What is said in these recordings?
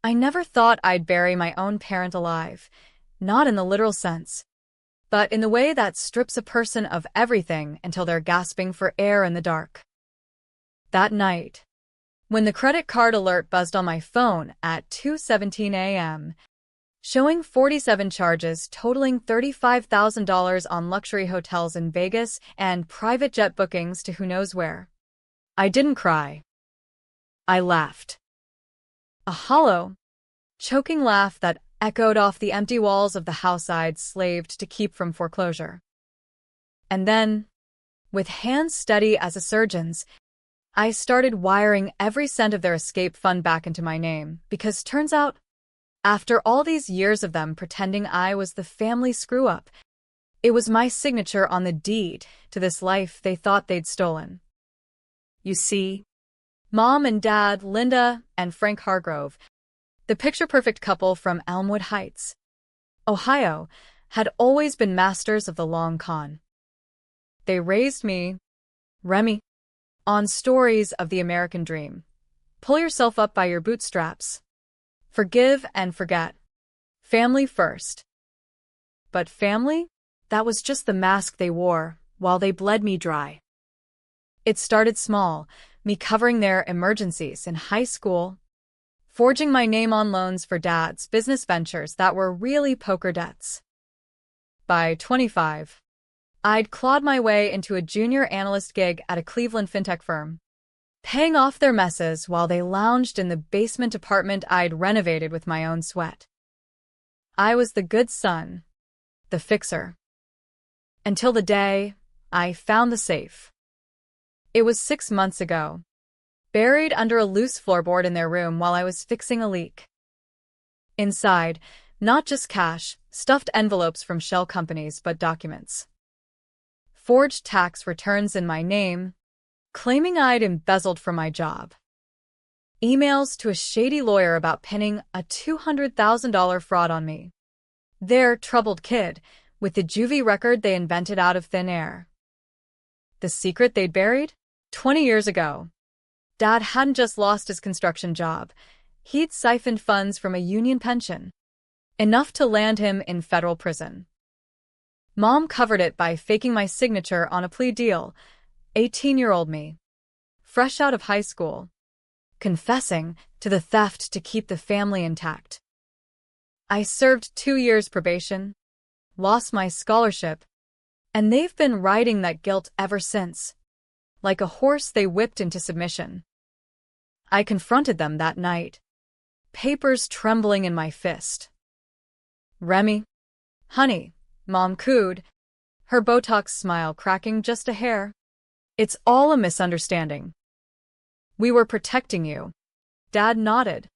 I never thought I'd bury my own parent alive, not in the literal sense, but in the way that strips a person of everything until they're gasping for air in the dark. That night, when the credit card alert buzzed on my phone at 2:17 a.m., showing 47 charges totaling $35,000 on luxury hotels in Vegas and private jet bookings to who knows where, I didn't cry. I laughed. A hollow, choking laugh that echoed off the empty walls of the house I'd slaved to keep from foreclosure. And then, with hands steady as a surgeon's, I started wiring every cent of their escape fund back into my name, because turns out, after all these years of them pretending I was the family screw-up, it was my signature on the deed to this life they thought they'd stolen. You see, Mom and Dad, Linda and Frank Hargrove, the picture-perfect couple from Elmwood Heights, Ohio, had always been masters of the long con. They raised me, Remy, on stories of the American dream. Pull yourself up by your bootstraps. Forgive and forget. Family first. But family? That was just the mask they wore while they bled me dry. It started small, me covering their emergencies in high school, forging my name on loans for Dad's business ventures that were really poker debts. By 25, I'd clawed my way into a junior analyst gig at a Cleveland fintech firm, paying off their messes while they lounged in the basement apartment I'd renovated with my own sweat. I was the good son, the fixer. Until the day I found the safe. It was 6 months ago, buried under a loose floorboard in their room while I was fixing a leak. Inside, not just cash, stuffed envelopes from shell companies, but documents. Forged tax returns in my name, claiming I'd embezzled from my job. Emails to a shady lawyer about pinning a $200,000 fraud on me. Their troubled kid, with the juvie record they invented out of thin air. The secret they'd buried? 20 years ago, Dad hadn't just lost his construction job. He'd siphoned funds from a union pension, enough to land him in federal prison. Mom covered it by faking my signature on a plea deal, 18-year-old me, fresh out of high school, confessing to the theft to keep the family intact. I served 2 years probation, lost my scholarship, and they've been riding that guilt ever since, like a horse they whipped into submission. I confronted them that night, papers trembling in my fist. Remy, honey, Mom cooed, her Botox smile cracking just a hair. It's all a misunderstanding. We were protecting you. Dad nodded,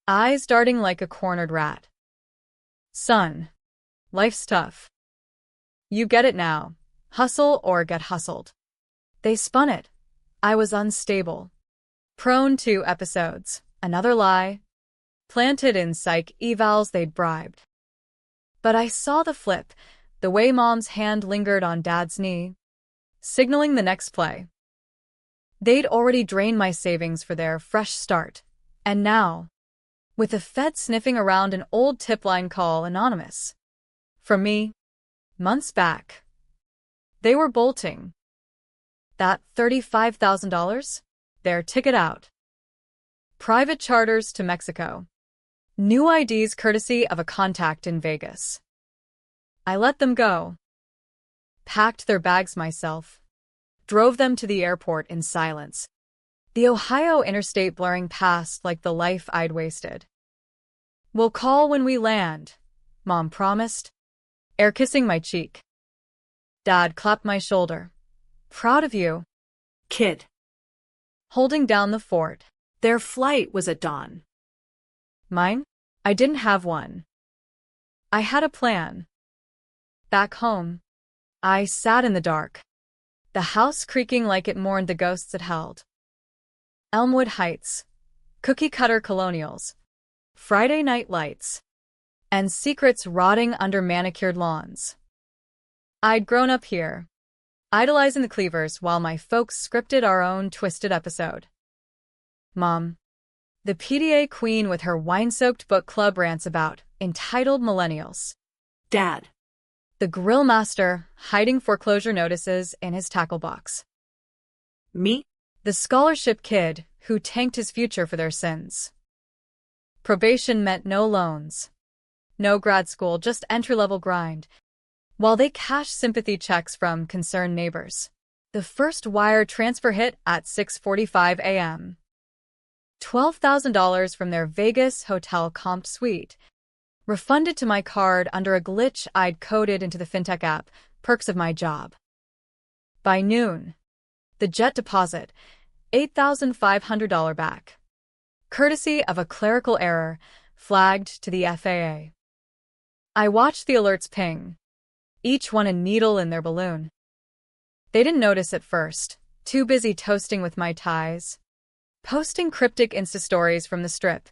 eyes darting like a cornered rat. Son, life's tough. You get it now. Hustle or get hustled. They spun it. I was unstable. Prone to episodes. Another lie. Planted in psych evals they'd bribed. But I saw the flip, the way Mom's hand lingered on Dad's knee, signaling the next play. They'd already drained my savings for their fresh start. And now, with the Fed sniffing around an old tip line call anonymous from me, months back, they were bolting. That $35,000? Their ticket out. Private charters to Mexico. New IDs courtesy of a contact in Vegas. I let them go. Packed their bags myself. Drove them to the airport in silence. The Ohio interstate blurring past like the life I'd wasted. We'll call when we land, Mom promised, air kissing my cheek. Dad clapped my shoulder. Proud of you, kid. Holding down the fort. Their flight was at dawn. Mine? I didn't have one. I had a plan. Back home, I sat in the dark, the house creaking like it mourned the ghosts it held. Elmwood Heights, cookie-cutter colonials, Friday night lights, and secrets rotting under manicured lawns. I'd grown up here, idolizing the Cleavers while my folks scripted our own twisted episode. Mom, The PDA queen with her wine-soaked book club rants about entitled millennials. Dad. The grill master hiding foreclosure notices in his tackle box. Me. The scholarship kid who tanked his future for their sins. Probation meant no loans. No grad school, just entry-level grind. While they cash sympathy checks from concerned neighbors. The first wire transfer hit at 6:45 a.m. $12,000 from their Vegas hotel comp suite. Refunded to my card under a glitch I'd coded into the fintech app, perks of my job. By noon, the jet deposit, $8,500 back. Courtesy of a clerical error, flagged to the FAA. I watched the alerts ping, each one a needle in their balloon. They didn't notice at first, too busy toasting with my ties. Posting cryptic Insta stories from the strip,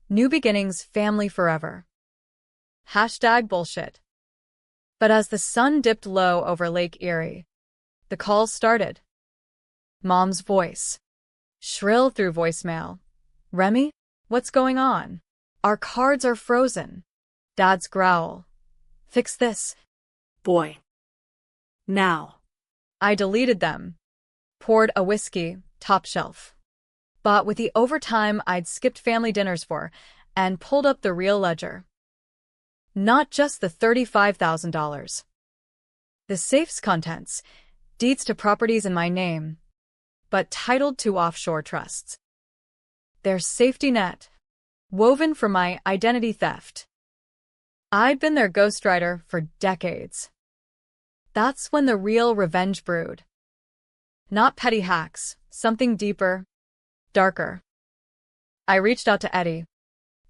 new beginnings, family forever. #bullshit. But as the sun dipped low over Lake Erie, the calls started. Mom's voice, shrill through voicemail. Remy, what's going on? Our cards are frozen. Dad's growl. Fix this. Boy. Now. I deleted them. Poured a whiskey, top shelf. Bought with the overtime I'd skipped family dinners for, and pulled up the real ledger. Not just the $35,000. The safe's contents, deeds to properties in my name, but titled to offshore trusts. Their safety net, woven for my identity theft. I'd been their ghostwriter for decades. That's when the real revenge brewed. Not petty hacks, something deeper, darker. I reached out to Eddie,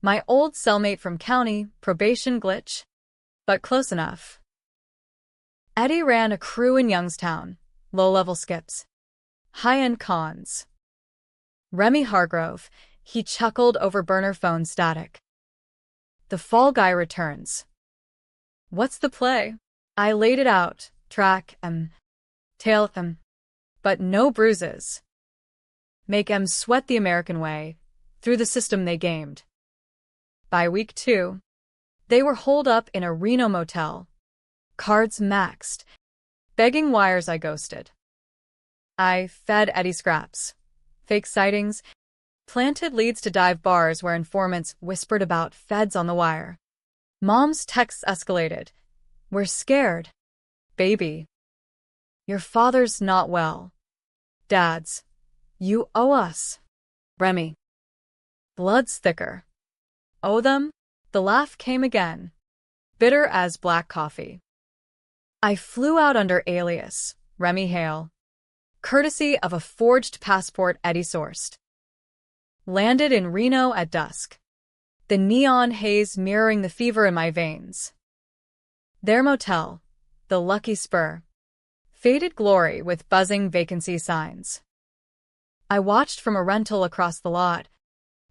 my old cellmate from county, probation glitch, but close enough. Eddie ran a crew in Youngstown, low-level skips, high-end cons. Remy Hargrove, he chuckled over burner phone static. The fall guy returns. What's the play? I laid it out, track tail but no bruises. Make 'em sweat the American way, through the system they gamed. By week 2, they were holed up in a Reno motel, cards maxed, begging wires I ghosted. I fed Eddie scraps, fake sightings, planted leads to dive bars where informants whispered about feds on the wire. Mom's texts escalated. We're scared. Baby. Your father's not well. Dad's. You owe us. Remy. Blood's thicker. Owe them? The laugh came again. Bitter as black coffee. I flew out under alias, Remy Hale. Courtesy of a forged passport Eddie sourced. Landed in Reno at dusk. The neon haze mirroring the fever in my veins. Their motel, the Lucky Spur. Faded glory with buzzing vacancy signs. I watched from a rental across the lot,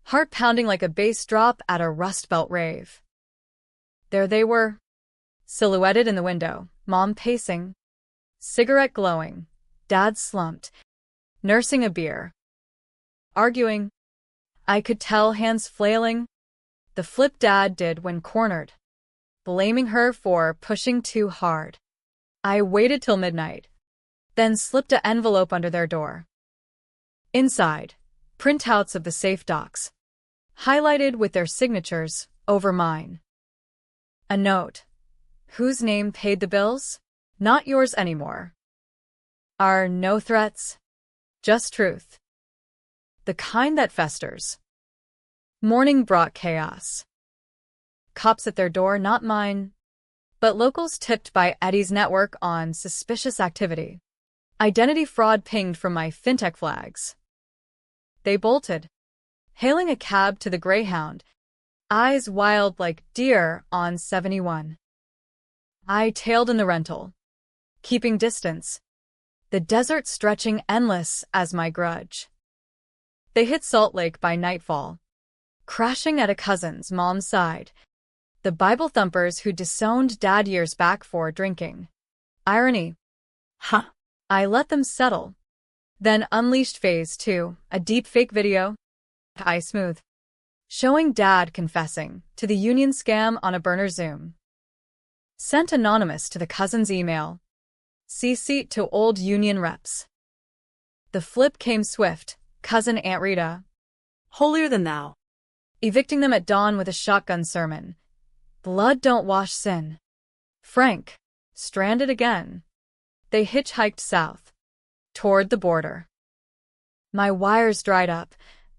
heart pounding like a bass drop at a Rust Belt rave. There they were, silhouetted in the window, Mom pacing, cigarette glowing, Dad slumped, nursing a beer. Arguing. I could tell, hands flailing. The flip Dad did when cornered, blaming her for pushing too hard. I waited till midnight, then slipped an envelope under their door. Inside, printouts of the safe docs, highlighted with their signatures over mine. A note. Whose name paid the bills? Not yours anymore. Are no threats, just truth. The kind that festers. Morning brought chaos. Cops at their door, not mine, but locals tipped by Eddie's network on suspicious activity. Identity fraud pinged from my fintech flags. They bolted, hailing a cab to the Greyhound, eyes wild like deer on 71. I tailed in the rental, keeping distance, the desert stretching endless as my grudge. They hit Salt Lake by nightfall, crashing at a cousin's mom's side, the Bible thumpers who disowned Dad years back for drinking. Irony. Huh. I let them settle, then unleashed phase 2, a deep fake video. I smooth. showing Dad confessing to the union scam on a burner Zoom. Sent anonymous to the cousin's email. CC to old union reps. The flip came swift, cousin Aunt Rita. Holier than thou. Evicting them at dawn with a shotgun sermon. Blood don't wash sin. Frank. Stranded again. They hitchhiked south. Toward the border. My wires dried up.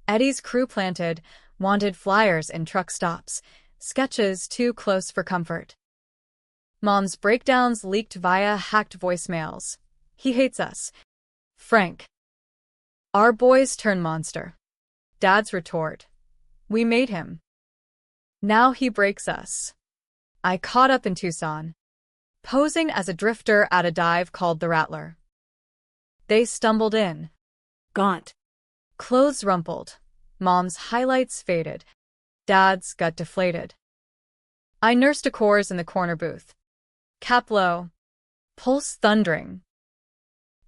Eddie's crew planted, wanted flyers in truck stops, sketches too close for comfort. Mom's breakdowns leaked via hacked voicemails. He hates us. Frank. Our boys turn monster. Dad's retort. We made him. Now he breaks us. I caught up in Tucson, posing as a drifter at a dive called the Rattler. They stumbled in. Gaunt. Clothes rumpled. Mom's highlights faded. Dad's got deflated. I nursed a Coors in the corner booth. Cap low. Pulse thundering.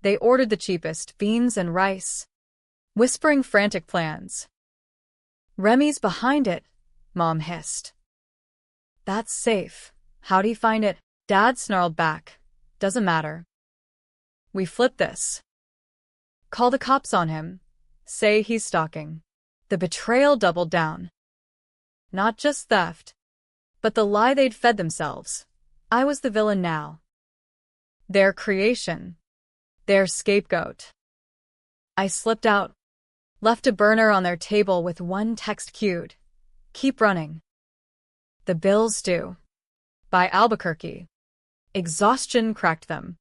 They ordered the cheapest beans and rice, whispering frantic plans. Remy's behind it, Mom hissed. That's safe. How'd he find it? Dad snarled back. Doesn't matter. We flip this. Call the cops on him. Say he's stalking. The betrayal doubled down. Not just theft, but the lie they'd fed themselves. I was the villain now. Their creation. Their scapegoat. I slipped out, left a burner on their table with one text cued. Keep running. The bills due. By Albuquerque. Exhaustion cracked them.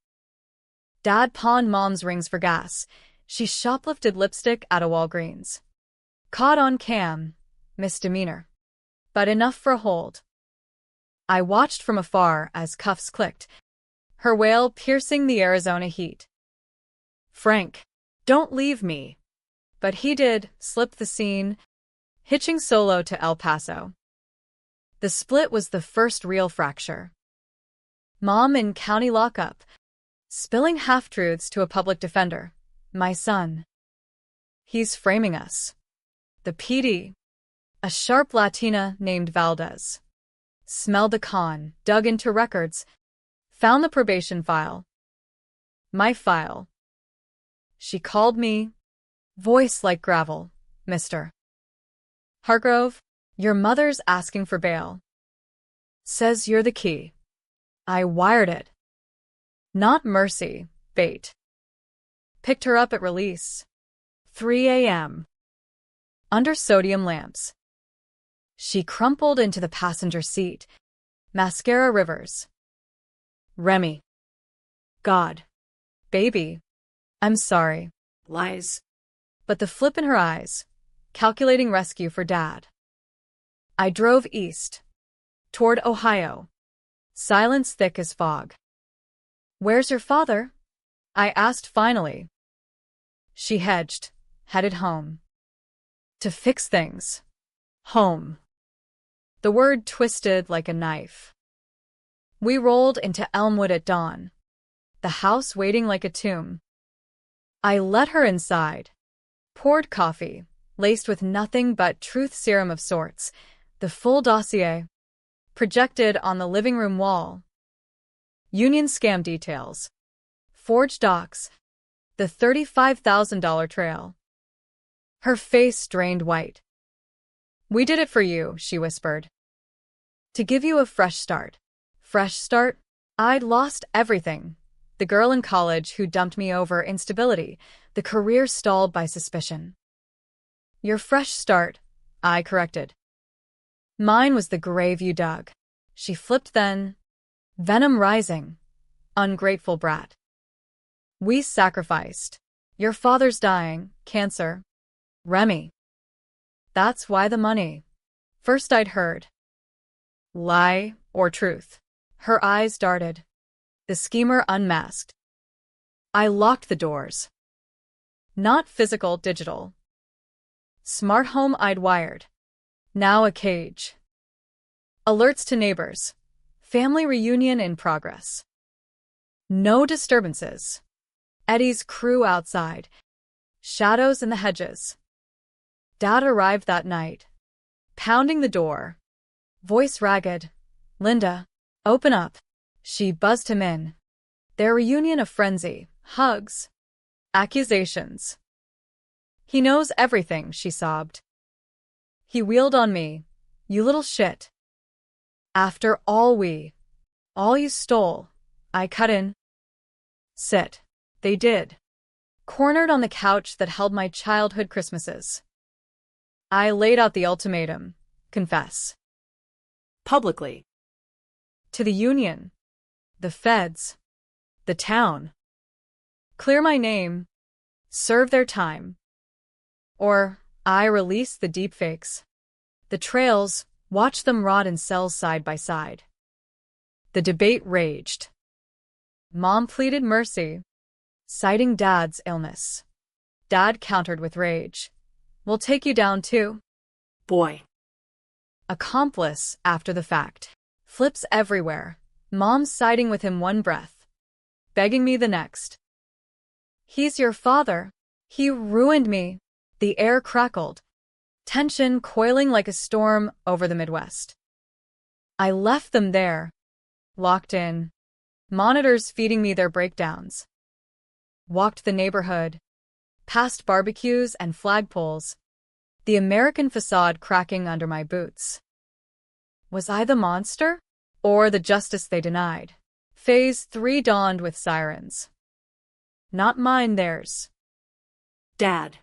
Dad pawned Mom's rings for gas. She shoplifted lipstick at a Walgreens. Caught on cam. Misdemeanor. But enough for a hold. I watched from afar as cuffs clicked, her wail piercing the Arizona heat. Frank, don't leave me. But he did, slip the scene, hitching solo to El Paso. The split was the first real fracture. Mom in county lockup, spilling half-truths to a public defender. My son. He's framing us. The PD, a sharp Latina named Valdez, smelled the con, dug into records, found the probation file. My file. She called me, voice like gravel, Mr. Hargrove, your mother's asking for bail. Says you're the key. I wired it. Not mercy, bait. Picked her up at release. 3 a.m. Under sodium lamps. She crumpled into the passenger seat. Mascara rivers. Remy. God. Baby. I'm sorry. Lies. But the flip in her eyes. Calculating rescue for Dad. I drove east. Toward Ohio. Silence thick as fog. Where's your father? I asked finally. She hedged, headed home. To fix things. Home. The word twisted like a knife. We rolled into Elmwood at dawn. The house waiting like a tomb. I let her inside. Poured coffee, laced with nothing but truth serum of sorts, the full dossier, projected on the living room wall. Union scam details. Forged docs. The $35,000 trail. Her face drained white. We did it for you, she whispered. To give you a fresh start. Fresh start? I'd lost everything. The girl in college who dumped me over instability, the career stalled by suspicion. Your fresh start, I corrected. Mine was the grave you dug. She flipped then. Venom rising. Ungrateful brat. We sacrificed. Your father's dying, cancer. Remy. That's why the money. First I'd heard. Lie or truth. Her eyes darted. The schemer unmasked. I locked the doors. Not physical, digital. Smart home I'd wired. Now a cage. Alerts to neighbors. Family reunion in progress. No disturbances. Eddie's crew outside. Shadows in the hedges. Dad arrived that night. pounding the door. Voice ragged. Linda, open up. She buzzed him in. Their reunion of frenzy, hugs, accusations. He knows everything, she sobbed. He wheeled on me. You little shit. After all you stole, I cut in. Sit. They did. Cornered on the couch that held my childhood Christmases. I laid out the ultimatum. Confess. Publicly. To the union. The feds. The town. Clear my name. Serve their time. Or I release the deepfakes. The trails, watch them rot in cells side by side. The debate raged. Mom pleaded mercy, citing Dad's illness. Dad countered with rage. We'll take you down too. Boy. Accomplice after the fact. Flips everywhere. Mom siding with him one breath. Begging me the next. He's your father. He ruined me. The air crackled. Tension coiling like a storm over the Midwest. I left them there. Locked in. Monitors feeding me their breakdowns. Walked the neighborhood. Past barbecues and flagpoles. The American facade cracking under my boots. Was I the monster? Or the justice they denied? Phase 3 dawned with sirens. Not mine, theirs. Dad.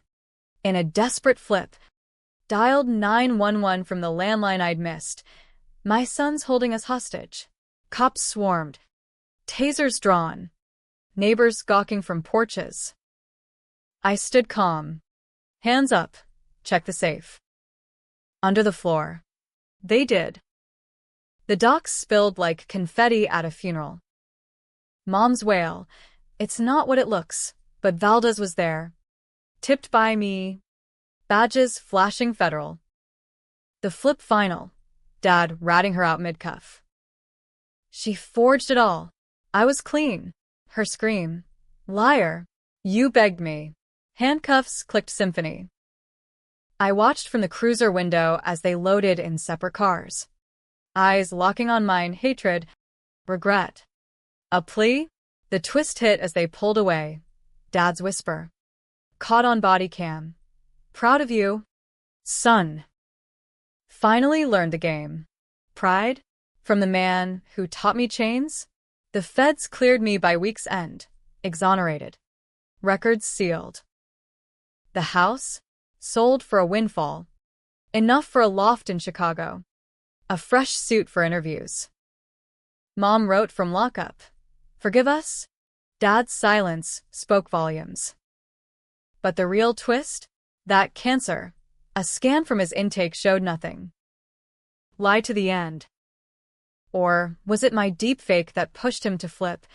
In a desperate flip, dialed 911 from the landline I'd missed. My son's holding us hostage. Cops swarmed. Tasers drawn. Neighbors gawking from porches. I stood calm. Hands up. Check the safe. Under the floor. They did. The docs spilled like confetti at a funeral. Mom's wail. It's not what it looks, but Valdez was there. Tipped by me. Badges flashing federal. The flip final. Dad ratting her out mid-cuff. She forged it all. I was clean. Her scream. Liar. You begged me. Handcuffs clicked symphony. I watched from the cruiser window as they loaded in separate cars. Eyes locking on mine, hatred, regret. A plea? The twist hit as they pulled away. Dad's whisper. Caught on body cam. Proud of you, son. Finally learned the game. Pride? From the man who taught me chains? The feds cleared me by week's end. Exonerated. Records sealed. The house? Sold for a windfall. Enough for a loft in Chicago. A fresh suit for interviews. Mom wrote from lockup. Forgive us? Dad's silence spoke volumes. But the real twist? That cancer. A scan from his intake showed nothing. Lie to the end. Or was it my deepfake that pushed him to flip?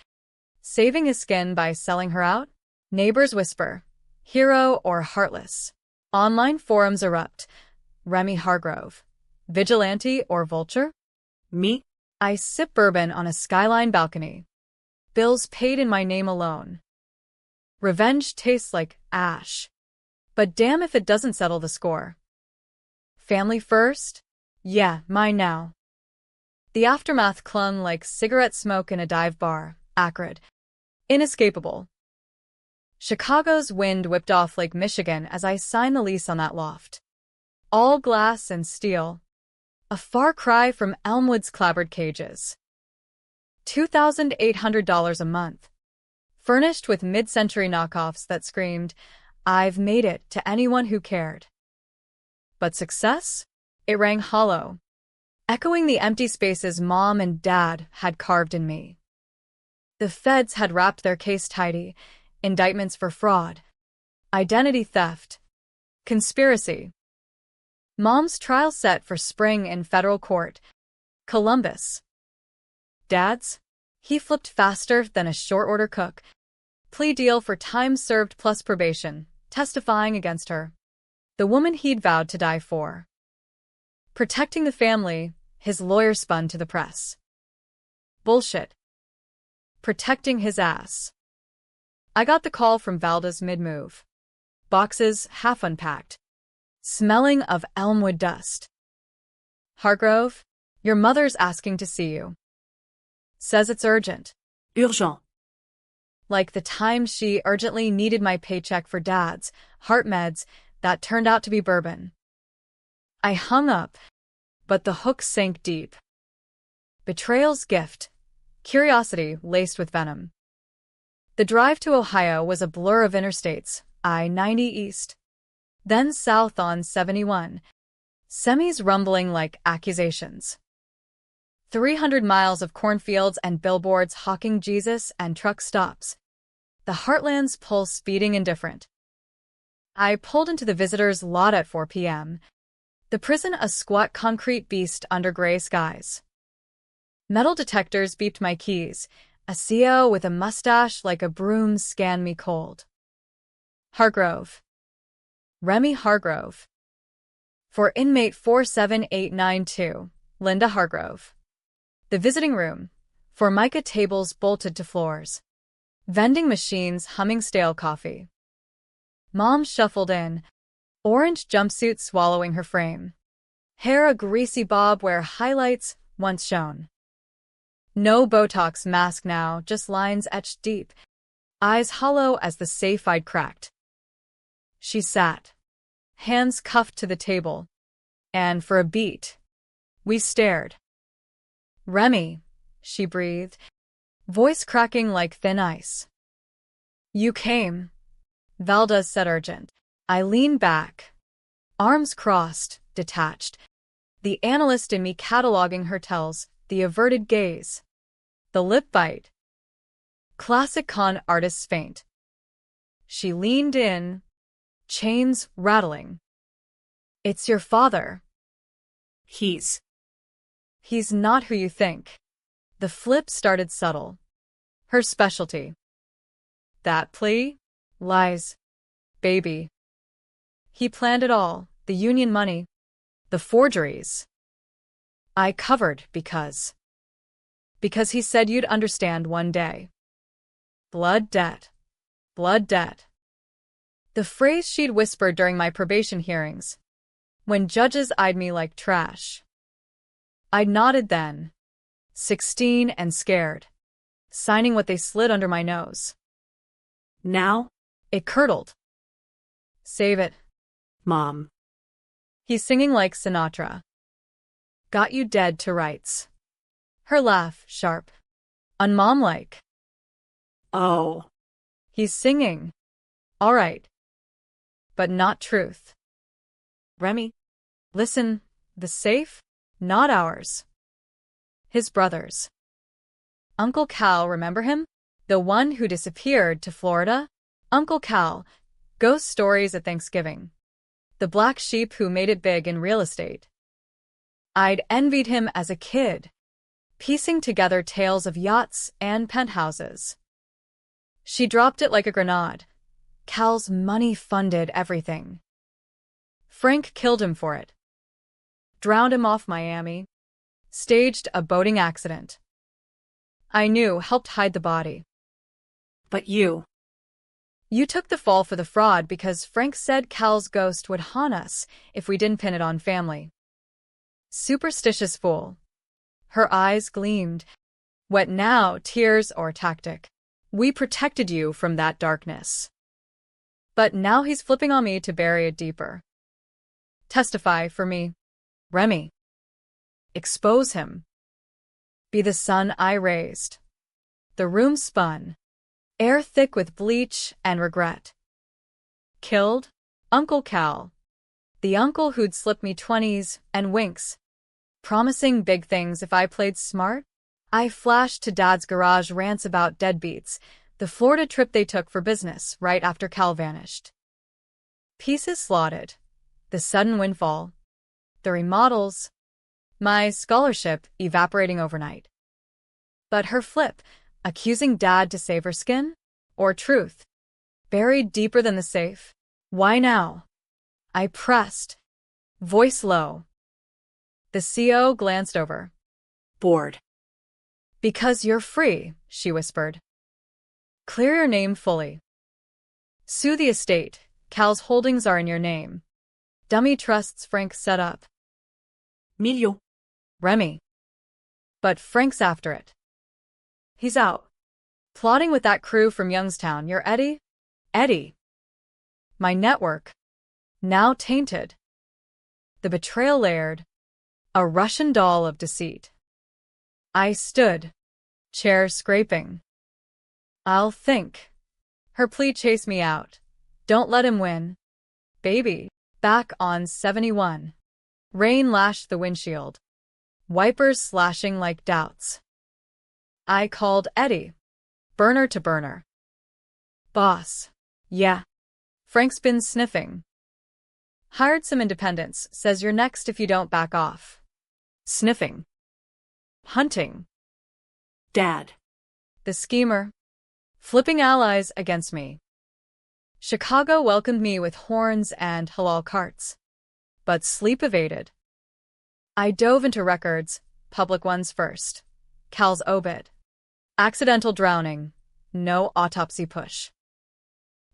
Saving his skin by selling her out? Neighbors whisper. Hero or heartless? Online forums erupt. Remy Hargrove. Vigilante or vulture? Me? I sip bourbon on a skyline balcony. Bills paid in my name alone. Revenge tastes like ash. But damn if it doesn't settle the score. Family first? Yeah, mine now. The aftermath clung like cigarette smoke in a dive bar, acrid. Inescapable. Chicago's wind whipped off Lake Michigan as I signed the lease on that loft. All glass and steel. A far cry from Elmwood's clapboard cages. $2,800 a month. Furnished with mid-century knockoffs that screamed, I've made it, to anyone who cared. But success? It rang hollow, echoing the empty spaces Mom and Dad had carved in me. The feds had wrapped their case tidy, indictments for fraud, identity theft, conspiracy. Mom's trial set for spring in federal court, Columbus. Dad's? He flipped faster than a short-order cook. Plea deal for time served plus probation, testifying against her. The woman he'd vowed to die for. Protecting the family, his lawyer spun to the press. Bullshit. Protecting his ass. I got the call from Valdez mid-move. Boxes half unpacked. Smelling of Elmwood dust. Hargrove, your mother's asking to see you. Says it's urgent. Urgent. Like the time she urgently needed my paycheck for Dad's heart meds that turned out to be bourbon. I hung up, but the hook sank deep. Betrayal's gift. Curiosity laced with venom. The drive to Ohio was a blur of interstates, I-90 east, then south on 71, semis rumbling like accusations. 300 miles of cornfields and billboards hawking Jesus and truck stops. The heartland's pulse beating indifferent. I pulled into the visitor's lot at 4 p.m., the prison a squat concrete beast under gray skies. Metal detectors beeped my keys. A CO with a mustache like a broom scanned me cold. Hargrove. Remy Hargrove. For inmate 47892, Linda Hargrove. The visiting room. Formica tables bolted to floors. Vending machines humming stale coffee. Mom shuffled in, orange jumpsuit swallowing her frame. Hair a greasy bob where highlights once shone. No Botox mask now, just lines etched deep, eyes hollow as the safe I'd cracked. She sat, hands cuffed to the table, and for a beat, we stared. Remy, she breathed, voice cracking like thin ice. You came, Valdez said urgent. I leaned back, arms crossed, detached, the analyst in me cataloging her tells, the averted gaze, the lip bite. Classic con artist's feint. She leaned in, chains rattling. It's your father. He's not who you think. The flip started subtle. Her specialty. That plea? Lies. Baby. He planned it all, the union money, the forgeries. I covered because he said you'd understand one day. Blood debt. Blood debt. The phrase she'd whispered during my probation hearings, when judges eyed me like trash. I nodded then, 16 and scared, signing what they slid under my nose. now, It curdled. Save it. Mom. He's singing like Sinatra. Got you dead to rights. Her laugh, sharp. Unmom-like. Oh. He's singing. All right. But not truth. Remy, listen, the safe? Not ours. His brother's. Uncle Cal, remember him? The one who disappeared to Florida? Uncle Cal, ghost stories at Thanksgiving. The black sheep who made it big in real estate. I'd envied him as a kid, piecing together tales of yachts and penthouses. She dropped it like a grenade. Cal's money funded everything. Frank killed him for it. Drowned him off Miami. Staged a boating accident. I knew, helped hide the body. But you took the fall for the fraud because Frank said Cal's ghost would haunt us if we didn't pin it on family. Superstitious fool. Her eyes gleamed. What now, tears or tactic? We protected you from that darkness. But now he's flipping on me to bury it deeper. Testify for me. Remy. Expose him. Be the son I raised. The room spun. Air thick with bleach and regret. Killed? Uncle Cal. The uncle who'd slip me 20s and winks. Promising big things if I played smart? I flashed to Dad's garage rants about deadbeats, the Florida trip they took for business right after Cal vanished. Pieces slotted. The sudden windfall. The remodels. My scholarship evaporating overnight. But her flip, accusing Dad to save her skin? Or truth? Buried deeper than the safe? Why now? I pressed. Voice low. The CO glanced over. bored. Because you're free, she whispered. Clear your name fully. Sue the estate. Cal's holdings are in your name. Dummy trusts Frank set up. Millions. Remy. But Frank's after it. He's out. Plotting with that crew from Youngstown. You're Eddie? Eddie. My network. Now tainted. The betrayal layered. A Russian doll of deceit. I stood. Chair scraping. I'll think. Her plea chased me out. Don't let him win. Baby. Back on 71. Rain lashed the windshield. Wipers slashing like doubts. I called Eddie. Burner to burner. Boss. Yeah. Frank's been sniffing. Hired some independents, says you're next if you don't back off. Sniffing. Hunting. Dad. The schemer. Flipping allies against me. Chicago welcomed me with horns and halal carts. But sleep evaded. I dove into records, public ones first. Cal's obit. Accidental drowning. No autopsy push.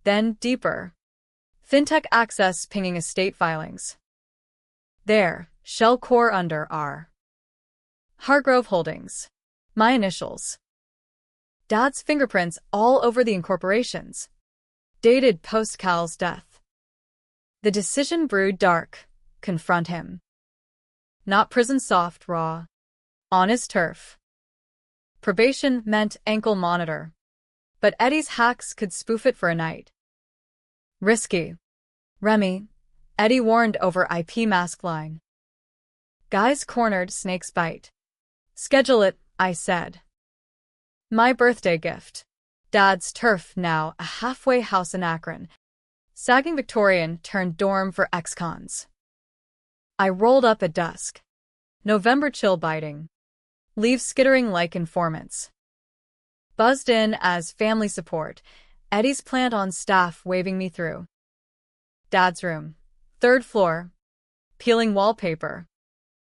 Then deeper. Fintech access pinging estate filings. There, shell core under R. Hargrove Holdings. My initials. Dad's fingerprints all over the incorporations. Dated post-Cal's death. The decision brewed dark. Confront him. Not prison soft, raw. Honest turf. Probation meant ankle monitor. But Eddie's hacks could spoof it for a night. Risky. Remy. Eddie warned over IP mask line. Guys cornered, snakes bite. Schedule it, I said. My birthday gift. Dad's turf, now a halfway house in Akron. Sagging Victorian turned dorm for ex-cons. I rolled up at dusk. November chill biting. Leaves skittering like informants. Buzzed in as family support. Eddie's plant on staff waving me through. Dad's room. 3rd floor. Peeling wallpaper.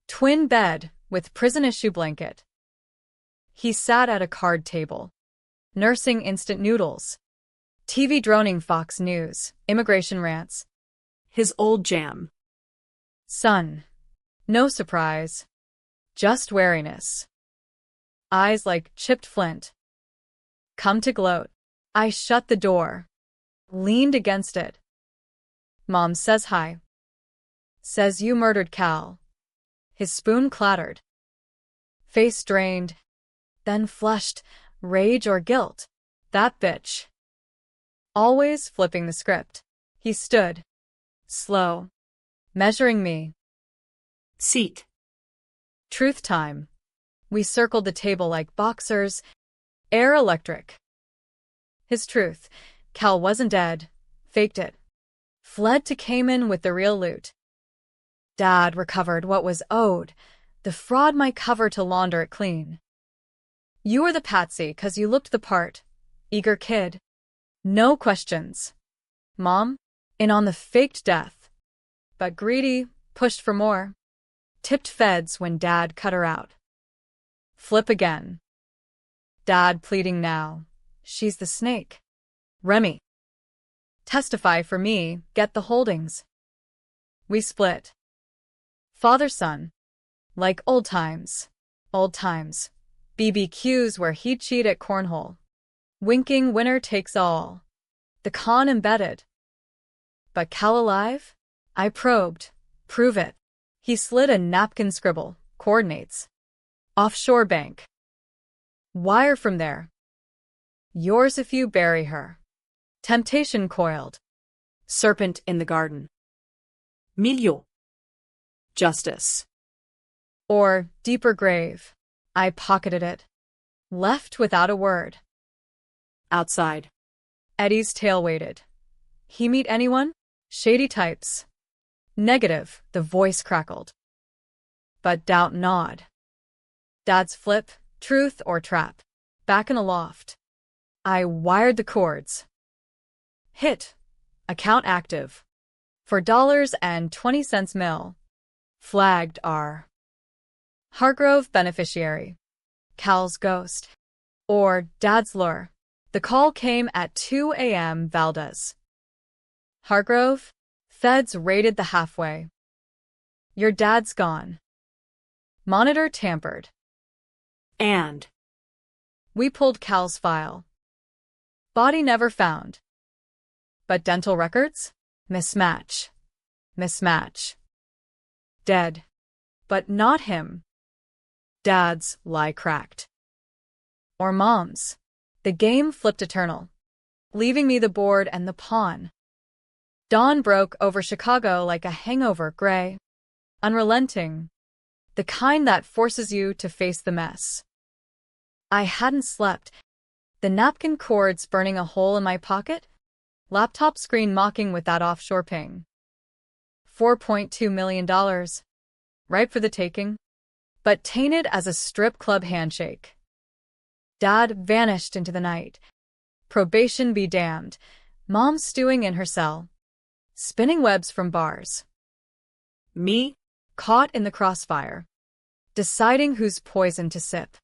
Twin bed with prison issue blanket. He sat at a card table. Nursing instant noodles. TV droning Fox News. Immigration rants. His old jam. Son. No surprise. Just wariness. Eyes like chipped flint. Come to gloat. I shut the door. Leaned against it. Mom says hi. Says you murdered Cal. His spoon clattered. Face drained. Then flushed. Rage or guilt. That bitch. Always flipping the script. He stood. Slow. Measuring me. Seat. Truth time. We circled the table like boxers. Air electric. His truth. Cal wasn't dead. Faked it. Fled to Cayman with the real loot. Dad recovered what was owed. The fraud might cover to launder it clean. You were the patsy 'cause you looked the part. Eager kid. No questions. Mom? In on the faked death. But greedy, pushed for more. Tipped feds when Dad cut her out. Flip again. Dad pleading now. She's the snake. Remy. Testify for me, get the holdings. We split. Father-son. Like old times. Old times. BBQs where he'd cheat at cornhole. Winking winner takes all. The con embedded. But Cal alive? I probed. Prove it. He slid a napkin scribble. Coordinates. Offshore bank. Wire from there. Yours if you bury her. Temptation coiled. Serpent in the garden. Milieu. Justice. Or deeper grave. I pocketed it. Left without a word. Outside. Eddie's tail waited. He meet anyone? Shady types. Negative, the voice crackled. But doubt gnawed. Dad's flip, truth or trap. Back in a loft. I wired the cords. Hit. Account active. For $20 mil. Flagged R. Hargrove beneficiary. Cal's ghost. Or Dad's lure. The call came at 2 a.m. Valdez. Hargrove? Feds raided the halfway. Your dad's gone. Monitor tampered. And. We pulled Cal's file. Body never found. But dental records? Mismatch. Mismatch. Dead. But not him. Dad's lie cracked. Or Mom's. The game flipped eternal, leaving me the board and the pawn. Dawn broke over Chicago like a hangover, gray, unrelenting, the kind that forces you to face the mess. I hadn't slept, the napkin cords burning a hole in my pocket, laptop screen mocking with that offshore ping. $4.2 million, ripe for the taking, but tainted as a strip club handshake. Dad vanished into the night. Probation be damned. Mom stewing in her cell, spinning webs from bars. Me? Caught in the crossfire, deciding whose poison to sip.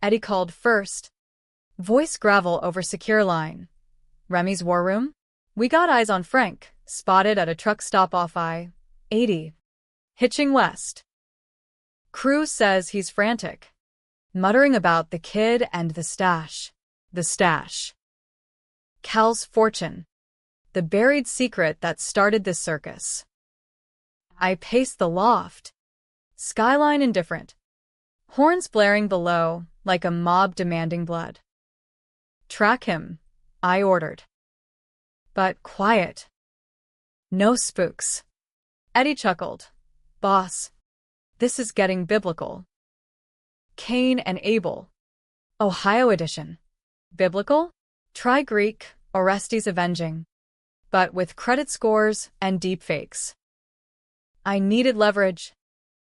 Eddie called first. Voice gravel over secure line. Remy's war room? We got eyes on Frank, spotted at a truck stop off I-80. Hitching west. Crew says he's frantic, muttering about the kid and the stash. The stash. Cal's fortune. The buried secret that started this circus. I paced the loft. Skyline indifferent. Horns blaring below, like a mob demanding blood. Track him, I ordered. But quiet. No spooks. Eddie chuckled. Boss, this is getting biblical. Cain and Abel. Ohio edition. Biblical? Try Greek, Orestes avenging. But with credit scores and deepfakes. I needed leverage.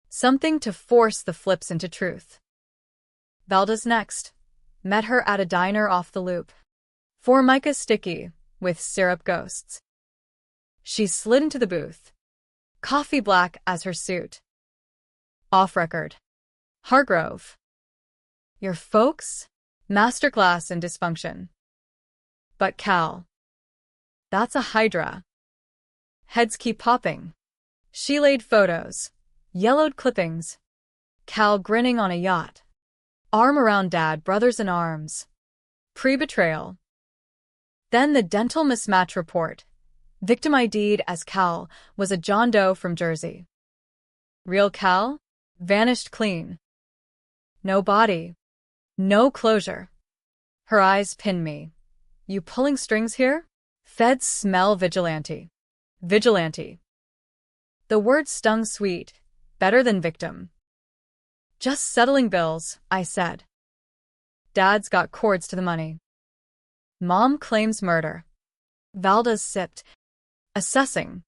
Something to force the flips into truth. Valda's next. Met her at a diner off the loop. Formica sticky, with syrup ghosts. She slid into the booth. Coffee black as her suit. Off record. Hargrove. Your folks? Masterclass in dysfunction. But Cal. That's a hydra. Heads keep popping. She laid photos. Yellowed clippings. Cal grinning on a yacht. Arm around Dad, brothers in arms. Pre-betrayal. Then the dental mismatch report. Victim ID'd as Cal was a John Doe from Jersey. Real Cal? Vanished clean. No body. No closure. Her eyes pinned me. You pulling strings here? Feds smell vigilante. Vigilante. The word stung sweet. Better than victim. Just settling bills, I said. Dad's got cords to the money. Mom claims murder. Valda's sipped. Assessing.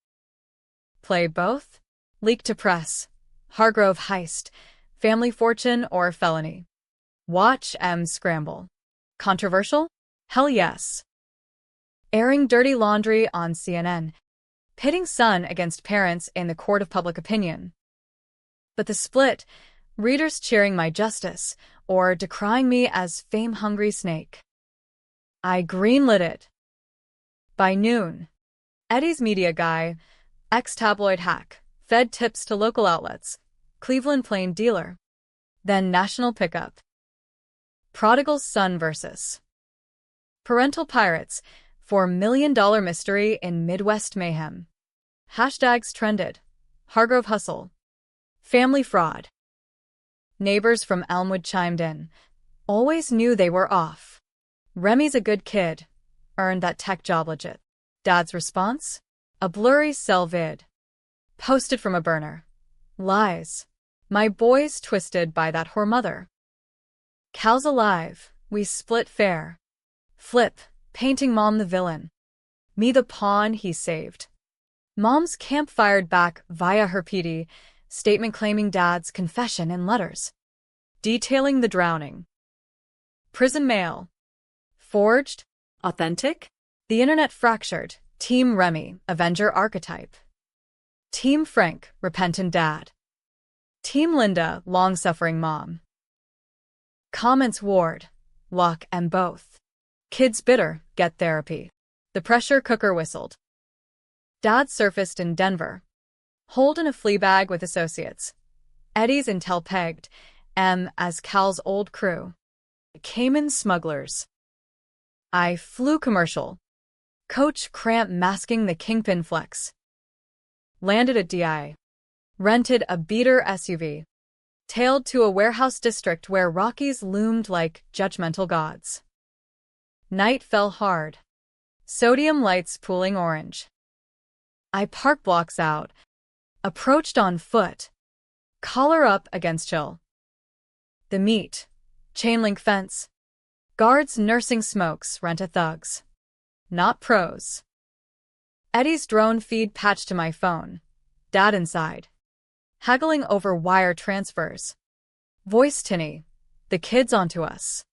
Play both? Leak to press. Hargrove heist. Family fortune or felony. Watch M scramble. Controversial? Hell yes. Airing dirty laundry on CNN. Pitting son against parents in the court of public opinion. But the split, readers cheering my justice or decrying me as fame-hungry snake. I greenlit it. By noon, Eddie's media guy, ex-tabloid hack, fed tips to local outlets, Cleveland Plain dealer, then national pickup. Prodigal son versus parental pirates, $4 million mystery in Midwest mayhem. Hashtags trended. Hargrove hustle. Family fraud. Neighbors from Elmwood chimed in. Always knew they were off. Remy's a good kid. Earned that tech job legit. Dad's response? A blurry cell vid. Posted from a burner. Lies. My boy's twisted by that whore mother. Cal's alive. We split fair. Flip. Painting Mom the villain. Me the pawn he saved. Mom's campfired back via her PD, statement claiming Dad's confession in letters. Detailing the drowning. Prison mail. Forged? Authentic? The internet fractured. Team Remy, Avenger archetype. Team Frank, repentant dad. Team Linda, long-suffering mom. Comments warred. Lock and both. Kids bitter, get therapy. The pressure cooker whistled. Dad surfaced in Denver. Holed in a flea bag with associates. Eddie's intel pegged M as Cal's old crew. Cayman smugglers. I flew commercial. Coach cramp masking the kingpin flex. Landed at DI. Rented a beater SUV. Tailed to a warehouse district where Rockies loomed like judgmental gods. Night fell hard. Sodium lights pooling orange. I parked blocks out. Approached on foot. Collar up against chill. The meat. Chain link fence. Guards nursing smokes rent a thugs. Not pros. Eddie's drone feed patched to my phone. Dad inside. Haggling over wire transfers. Voice tinny. The kids onto us.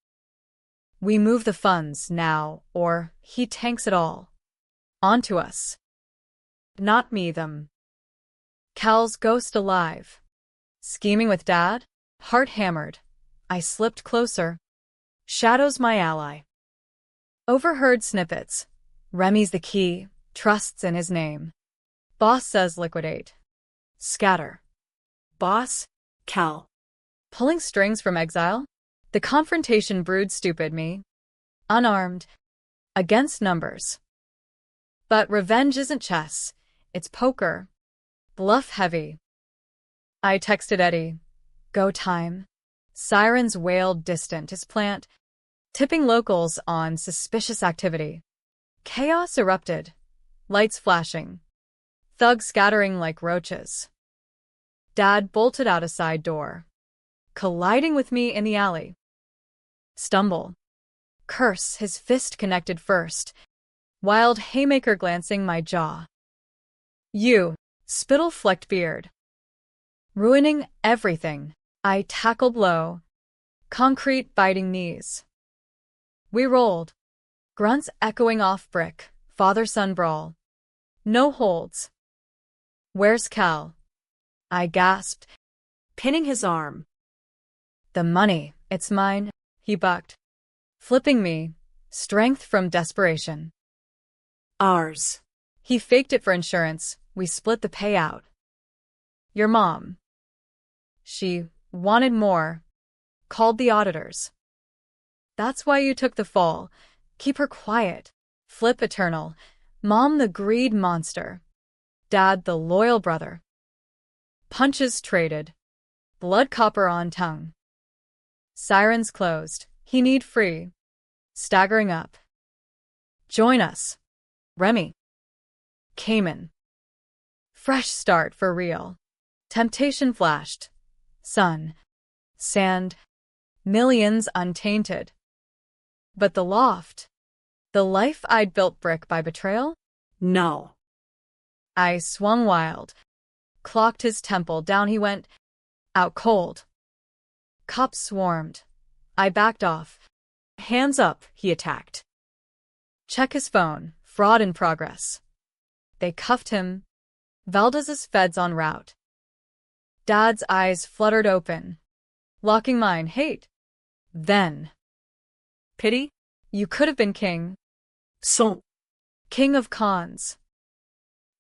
We move the funds now, or he tanks it all. Onto us. Not me, them. Cal's ghost alive. Scheming with Dad? Heart hammered. I slipped closer. Shadows my ally. Overheard snippets. Remy's the key, trusts in his name. Boss says liquidate. Scatter. Boss? Cal. Pulling strings from exile? The confrontation brewed stupid me. Unarmed. Against numbers. But revenge isn't chess. It's poker. Bluff heavy. I texted Eddie. Go time. Sirens wailed distant as plant, tipping locals on suspicious activity. Chaos erupted. Lights flashing. Thugs scattering like roaches. Dad bolted out a side door. Colliding with me in the alley. Stumble. Curse, his fist connected first. Wild haymaker glancing my jaw. You, spittle-flecked beard. Ruining everything. I tackled low. Concrete biting knees. We rolled. Grunts echoing off brick. Father-son brawl. No holds. Where's Cal? I gasped, Pinning his arm. The money, it's mine, he bucked. Flipping me, strength from desperation. Ours. He faked it for insurance. We split the payout. Your mom. She wanted more. Called the auditors. That's why you took the fall. Keep her quiet. Flip eternal. Mom the greed monster. Dad the loyal brother. Punches traded. Blood copper on tongue. Sirens closed. He need free. Staggering up. Join us. Remy. Cayman. Fresh start for real. Temptation flashed. Sun. Sand. Millions untainted. But the loft. The life I'd built brick by betrayal? No. I swung wild. Clocked his temple, down he went. Out cold. Cops swarmed. I backed off. Hands up, he attacked. Check his phone. Fraud in progress. They cuffed him. Valdez's feds en route. Dad's eyes fluttered open. Locking mine. Hate. Then. Pity? You could have been king. Son. King of cons.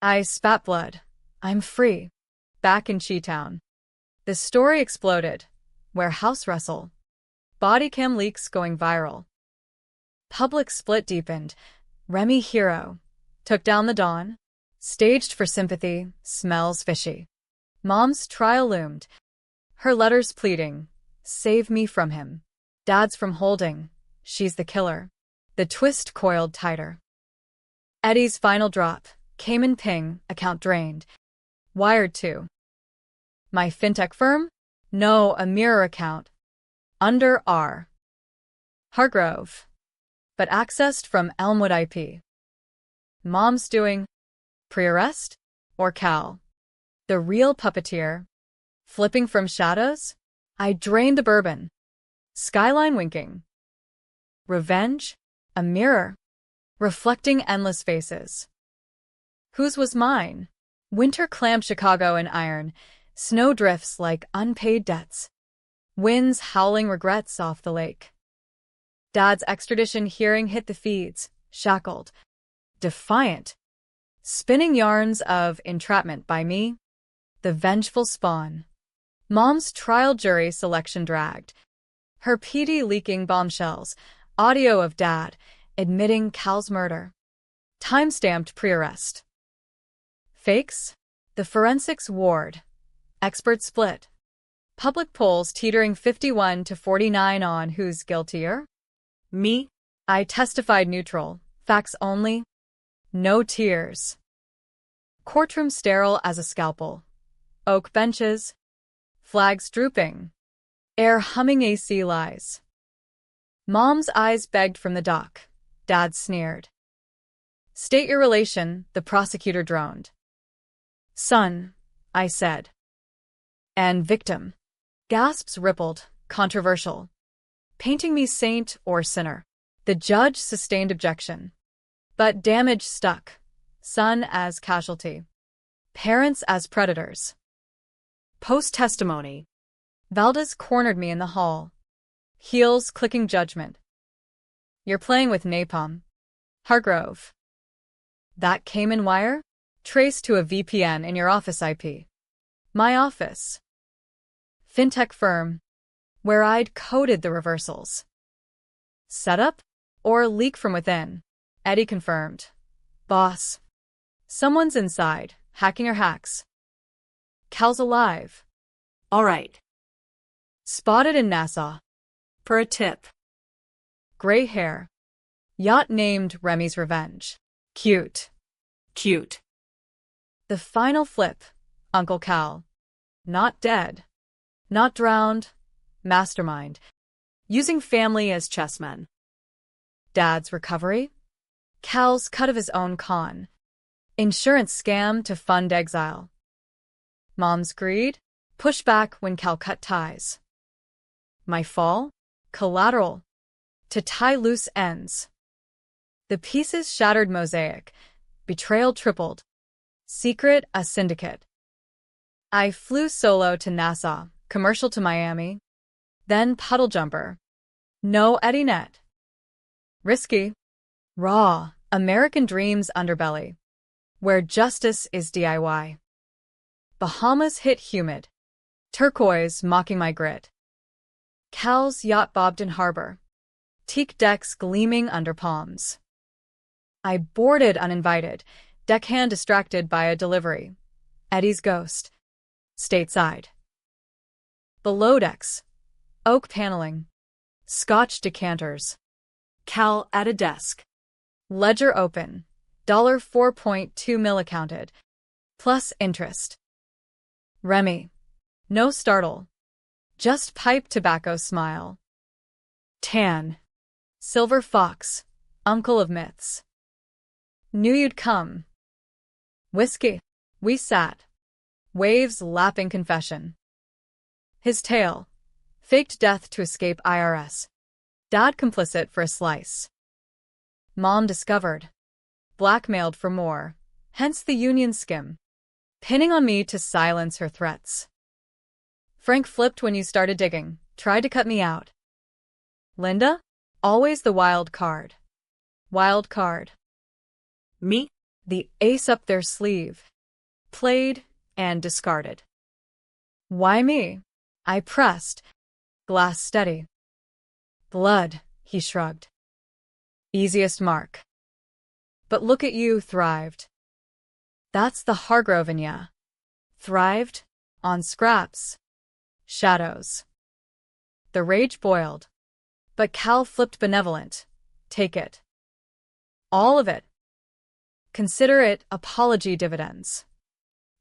I spat blood. I'm free. Back in Chi-town. The story exploded. Warehouse wrestle. Body cam leaks going viral. Public split deepened. Remy hero. Took down the dawn. Staged for sympathy. Smells fishy. Mom's trial loomed. Her letters pleading. Save me from him. Dad's from holding. She's the killer. The twist coiled tighter. Eddie's final drop. Cayman ping. Account drained. Wired to. My fintech firm? No, a mirror account. Under R. Hargrove. But accessed from Elmwood IP. Mom's doing. Pre-arrest? Or Cal? The real puppeteer. Flipping from shadows? I drained the bourbon. Skyline winking. Revenge? A mirror. Reflecting endless faces. Whose was mine? Winter clamped Chicago in iron. Snow drifts like unpaid debts. Winds howling regrets off the lake. Dad's extradition hearing hit the feeds, shackled. Defiant. Spinning yarns of entrapment by me. The vengeful spawn. Mom's trial jury selection dragged. Her PD leaking bombshells, audio of Dad admitting Cal's murder. Time-stamped pre-arrest. Fakes? The forensics ward. Expert split. Public polls teetering 51 to 49 on who's guiltier. Me? I testified neutral. Facts only. No tears. Courtroom sterile as a scalpel. Oak benches. Flags drooping. Air humming AC lies. Mom's eyes begged from the dock. Dad sneered. State your relation, the prosecutor droned. Son, I said. And victim. Gasps rippled, controversial. Painting me saint or sinner. The judge sustained objection. But damage stuck. Son as casualty. Parents as predators. Post-testimony. Valdez cornered me in the hall. Heels clicking judgment. You're playing with napalm. Hargrove. That Cayman wire? Traced to a VPN in your office IP. My office. Fintech firm. Where I'd coded the reversals. Setup? Or leak from within? Eddie confirmed. Boss. Someone's inside, hacking her hacks. Cal's alive. All right. Spotted in Nassau. For a tip. Gray hair. Yacht named Remy's Revenge. Cute. Cute. The final flip. Uncle Cal. Not dead. Not drowned. Mastermind. Using family as chessmen. Dad's recovery? Cal's cut of his own con. Insurance scam to fund exile. Mom's greed? Pushback when Cal cut ties. My fall? Collateral. To tie loose ends. The pieces shattered mosaic. Betrayal tripled. Secret a syndicate. I flew solo to Nassau, commercial to Miami. Then puddle jumper. No Eddie net. Risky. Raw, American dreams underbelly. Where justice is DIY. Bahamas hit humid. Turquoise mocking my grit. Cal's yacht bobbed in harbor. Teak decks gleaming under palms. I boarded uninvited, deckhand distracted by a delivery. Eddie's ghost. Stateside. Below decks. Oak paneling. Scotch decanters. Cal at a desk. Ledger open. $4.2 mil accounted. Plus interest. Remy. No startle. Just pipe tobacco smile. Tan. Silver fox. Uncle of myths. Knew you'd come. Whiskey. We sat. Waves lapping confession. His tale. Faked death to escape IRS. Dad complicit for a slice. Mom discovered. Blackmailed for more. Hence the union skim. Pinning on me to silence her threats. Frank flipped when you started digging. Tried to cut me out. Linda? Always the wild card. Wild card. Me? The ace up their sleeve. Played and discarded. Why me? I pressed. Glass steady. Blood, he shrugged. Easiest mark. But look at you, thrived. That's the Hargrove in ya. Thrived? On scraps. Shadows. The rage boiled. But Cal flipped benevolent. Take it. All of it. Consider it apology dividends.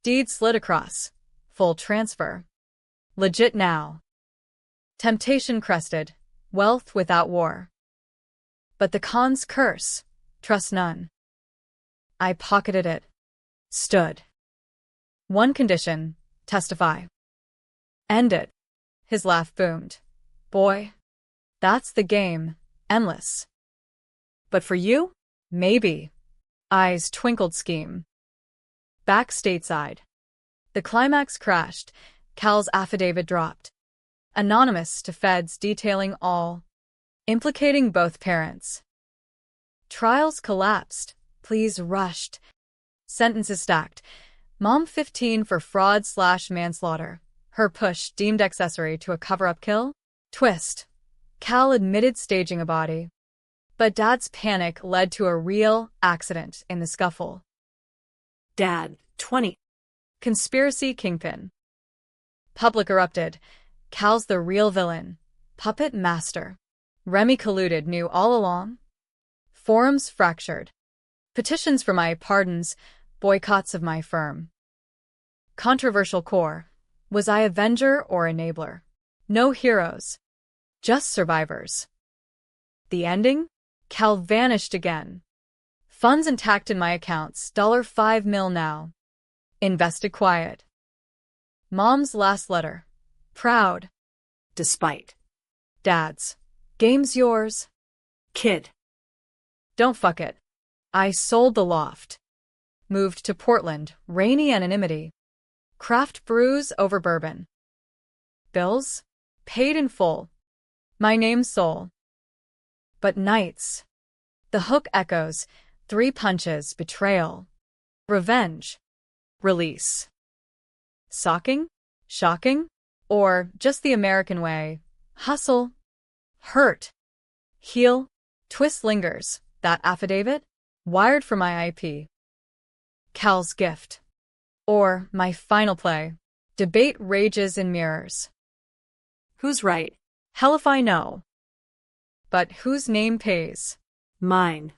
Deed slid across. Full transfer. Legit now. Temptation crested. Wealth without war. But the Khan's curse. Trust none. I pocketed it. Stood. One condition. Testify. End it. His laugh boomed. Boy. That's the game. Endless. But for you? Maybe. Eyes twinkled scheme. Back stateside. The climax crashed. Cal's affidavit dropped. Anonymous to feds detailing all. Implicating both parents. Trials collapsed. Pleas rushed. Sentences stacked. Mom 15 for fraud/manslaughter. Her push deemed accessory to a cover-up kill? Twist. Cal admitted staging a body. But Dad's panic led to a real accident in the scuffle. Dad, 20. Conspiracy kingpin. Public erupted. Cal's the real villain. Puppet master. Remy colluded knew all along. Forums fractured. Petitions for my pardons, boycotts of my firm. Controversial core. Was I avenger or enabler? No heroes. Just survivors. The ending? Cal vanished again. Funds intact in my accounts, $5 million now. Invested quiet. Mom's last letter. Proud. Despite. Dad's. Game's yours. Kid. Don't fuck it. I sold the loft. Moved to Portland, rainy anonymity. Craft brews over bourbon. Bills? Paid in full. My name's Soul. But nights. The hook echoes, 3 punches, betrayal. Revenge. Release. Socking? Shocking? Or just the American way? Hustle. Hurt. Heal. Twist lingers. That affidavit? Wired for my IP. Cal's gift. Or my final play. Debate rages in mirrors. Who's right? Hell if I know. But whose name pays? Mine.